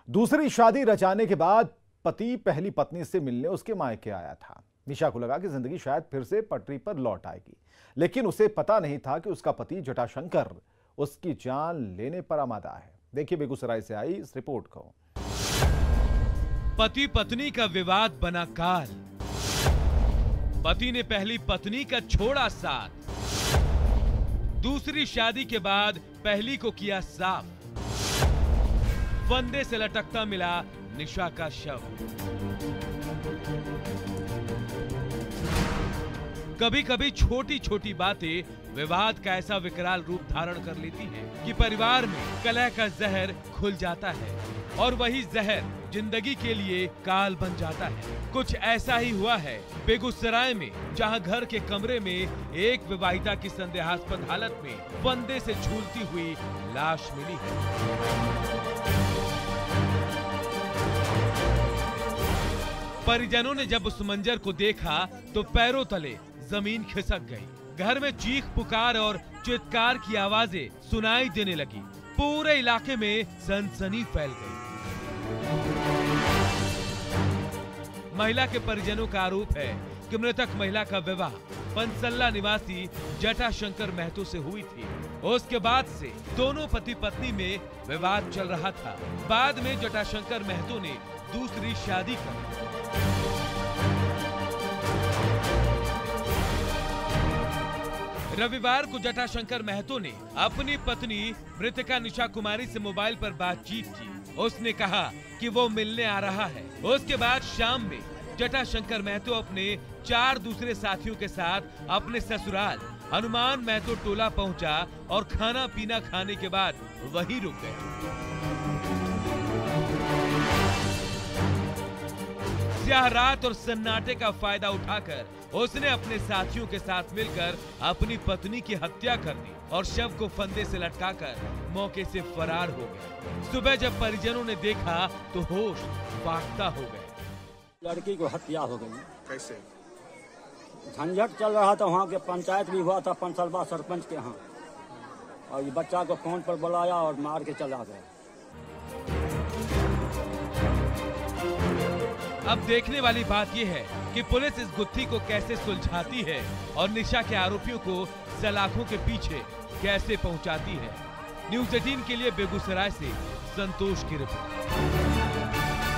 दूसरी शादी रचाने के बाद पति पहली पत्नी से मिलने उसके मायके आया था। निशा को लगा कि जिंदगी शायद फिर से पटरी पर लौट आएगी, लेकिन उसे पता नहीं था कि उसका पति जटाशंकर उसकी जान लेने पर आमादा है। देखिए बेगूसराय से आई इस रिपोर्ट को। पति पत्नी का विवाद बना काल। पति ने पहली पत्नी का छोड़ा साथ, दूसरी शादी के बाद पहली को किया साफ। फंदे से लटकता मिला निशा का शव। कभी कभी छोटी छोटी बातें विवाद का ऐसा विकराल रूप धारण कर लेती हैं कि परिवार में कलह का जहर घुल जाता है और वही जहर जिंदगी के लिए काल बन जाता है। कुछ ऐसा ही हुआ है बेगूसराय में, जहां घर के कमरे में एक विवाहिता की संदेहास्पद हालत में फंदे से झूलती हुई लाश मिली है। परिजनों ने जब उस मंजर को देखा तो पैरों तले जमीन खिसक गई। घर में चीख पुकार और चित्कार की आवाजें सुनाई देने लगी। पूरे इलाके में सनसनी फैल गई। महिला के परिजनों का आरोप है कि मृतक महिला का विवाह पंसल्ला निवासी जटाशंकर महतो से हुई थी। उसके बाद से दोनों पति पत्नी में विवाद चल रहा था। बाद में जटाशंकर महतो ने दूसरी शादी कर रविवार को जटाशंकर महतो ने अपनी पत्नी मृतका निशा कुमारी से मोबाइल पर बातचीत की। उसने कहा कि वो मिलने आ रहा है। उसके बाद शाम में जटाशंकर महतो अपने 4 दूसरे साथियों के साथ अपने ससुराल हनुमान महतो टोला पहुंचा और खाना पीना खाने के बाद वहीं रुक गए। स्याह रात और सन्नाटे का फायदा उठाकर उसने अपने साथियों के साथ मिलकर अपनी पत्नी की हत्या कर दी और शव को फंदे से लटकाकर मौके से फरार हो गए। सुबह जब परिजनों ने देखा तो होश फाख्ता हो गए। लड़की को हत्या हो गई। कैसे? झंझट चल रहा था, वहाँ के पंचायत भी हुआ था पंसलवा सरपंच के यहाँ, और ये बच्चा को फोन पर बुलाया और मार के चला गया। अब देखने वाली बात यह है कि पुलिस इस गुत्थी को कैसे सुलझाती है और निशा के आरोपियों को सलाखों के पीछे कैसे पहुंचाती है। न्यूज़ 18 के लिए बेगूसराय से संतोष की रिपोर्ट।